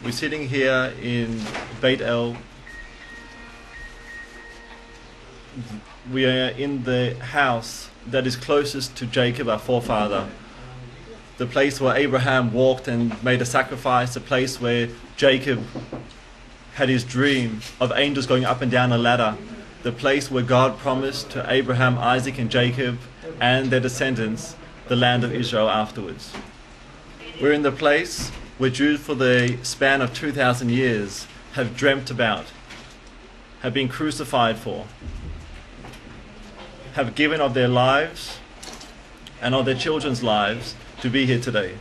We're sitting here in Beit. We are in the house that is closest to Jacob, our forefather. The place where Abraham walked and made a sacrifice, the place where Jacob had his dream of angels going up and down a ladder, the place where God promised to Abraham, Isaac and Jacob and their descendants the land of Israel afterwards. We're in the place where Jews for the span of 2,000 years have dreamt about, have been crucified for, have given of their lives and of their children's lives to be here today.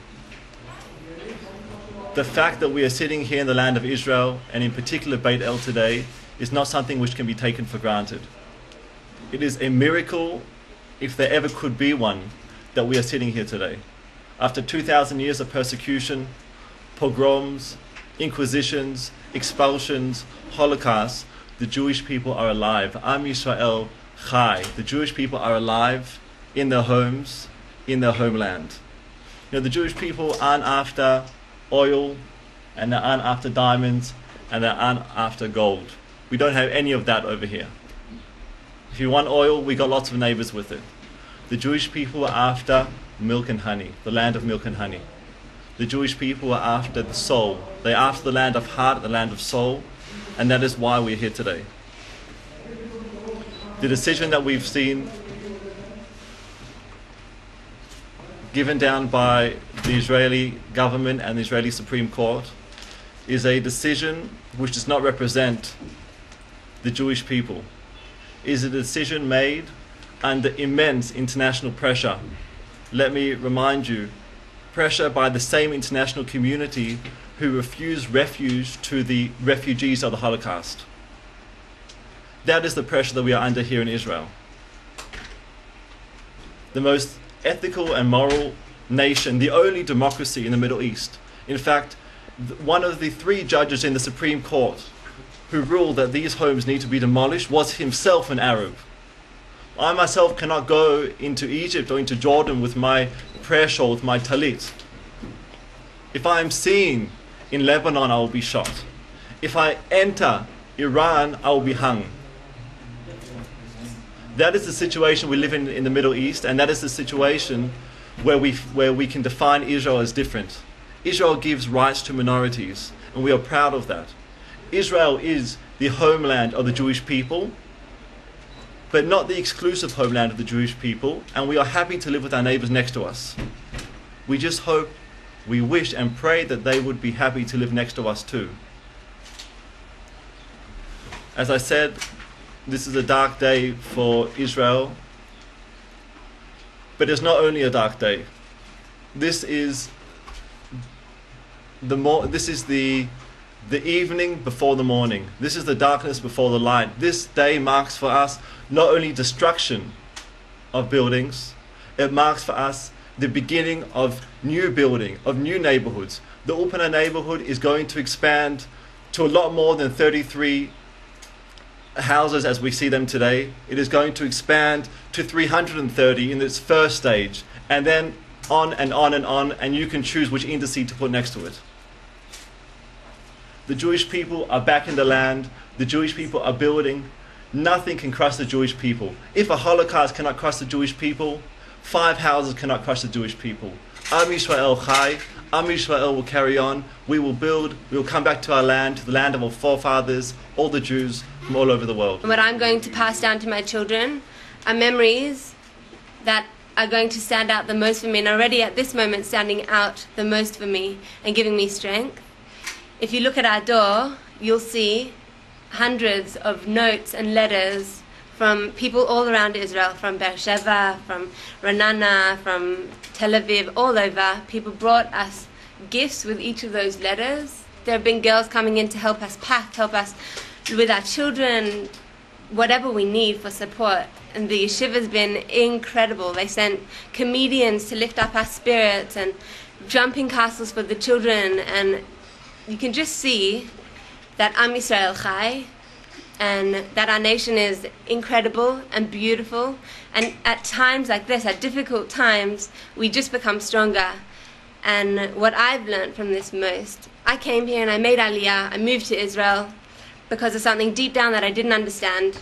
The fact that we are sitting here in the land of Israel, and in particular Beit El today, is not something which can be taken for granted. It is a miracle, if there ever could be one, that we are sitting here today. After 2,000 years of persecution, pogroms, inquisitions, expulsions, holocausts, the Jewish people are alive. Am Yisrael Chai. The Jewish people are alive in their homes, in their homeland. You know, the Jewish people aren't after oil, and they aren't after diamonds, and they aren't after gold. We don't have any of that over here. If you want oil, we got lots of neighbors with it. The Jewish people are after milk and honey, the land of milk and honey. The Jewish people are after the soul. They're after the land of heart, the land of soul, and that is why we're here today. The decision that we've seen given down by the Israeli government and the Israeli Supreme Court is a decision which does not represent the Jewish people. It is a decision made under immense international pressure. Let me remind you, pressure by the same international community who refused refuge to the refugees of the Holocaust. That is the pressure that we are under here in Israel. The most ethical and moral nation, the only democracy in the Middle East. In fact, one of the 3 judges in the Supreme Court who ruled that these homes need to be demolished was himself an Arab. I myself cannot go into Egypt or into Jordan with my prayer shawl, with my talit. If I am seen in Lebanon, I will be shot. If I enter Iran, I will be hung. That is the situation we live in the Middle East, and that is the situation where we can define Israel as different. Israel gives rights to minorities, and we are proud of that. Israel is the homeland of the Jewish people, but not the exclusive homeland of the Jewish people, and we are happy to live with our neighbors next to us. We just hope, we wish and pray that they would be happy to live next to us too. As I said, this is a dark day for Israel, but it's not only a dark day. This is the evening before the morning. This is the darkness before the light. This day marks for us not only destruction of buildings, it marks for us the beginning of new building, of new neighborhoods. The Ulpana neighborhood is going to expand to a lot more than 33 houses as we see them today. It is going to expand to 330 in its first stage, and then on and on and on, and you can choose which indice to put next to it. The Jewish people are back in the land. The Jewish people are building. Nothing can crush the Jewish people. If a Holocaust cannot crush the Jewish people, 5 houses cannot crush the Jewish people. Am Yisrael Chai. Am Yisrael will carry on. We will build. We will come back to our land, to the land of our forefathers, all the Jews from all over the world. What I'm going to pass down to my children are memories that are going to stand out the most for me, and already at this moment standing out the most for me and giving me strength. If you look at our door, you'll see hundreds of notes and letters from people all around Israel, from Beersheba, from Ra'anana, from Tel Aviv, all over. People brought us gifts with each of those letters. There have been girls coming in to help us pack, help us with our children, whatever we need for support. And the yeshiva's been incredible. They sent comedians to lift up our spirits and jumping castles for the children, and you can just see that Am Yisrael Chai, and that our nation is incredible and beautiful, and at times like this, at difficult times, we just become stronger. And what I've learned from this most, I came here and I made Aliyah. I moved to Israel because of something deep down that I didn't understand.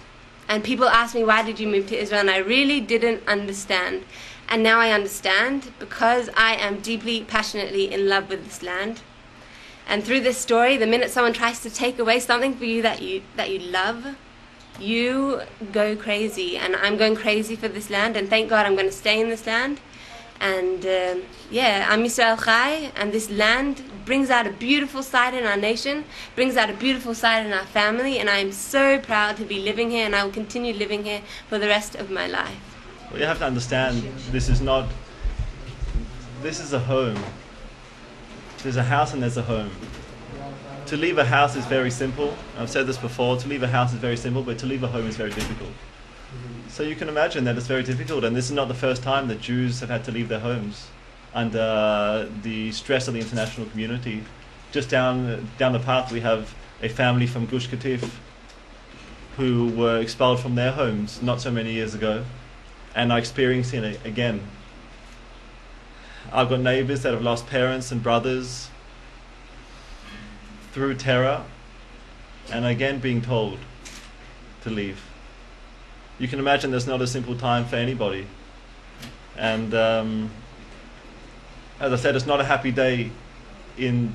And people ask me, why did you move to Israel? And I really didn't understand. And now I understand because I am deeply, passionately in love with this land. And through this story, the minute someone tries to take away something for you that you love, you go crazy. And I'm going crazy for this land. And thank God I'm going to stay in this land. And I'm Yisrael Chai, and this land brings out a beautiful side in our nation, brings out a beautiful side in our family, and I am so proud to be living here, and I will continue living here for the rest of my life. Well, you have to understand, this is a home. There's a house and there's a home. To leave a house is very simple. I've said this before, to leave a house is very simple, but to leave a home is very difficult. So you can imagine that it's very difficult, and this is not the first time that Jews have had to leave their homes under the stress of the international community. Just down the path we have a family from Gush Katif who were expelled from their homes not so many years ago and are experiencing it again. I've got neighbours that have lost parents and brothers through terror and again being told to leave. You can imagine there's not a simple time for anybody. And as I said, it's not a happy day in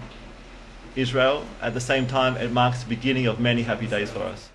Israel. At the same time, it marks the beginning of many happy days for us.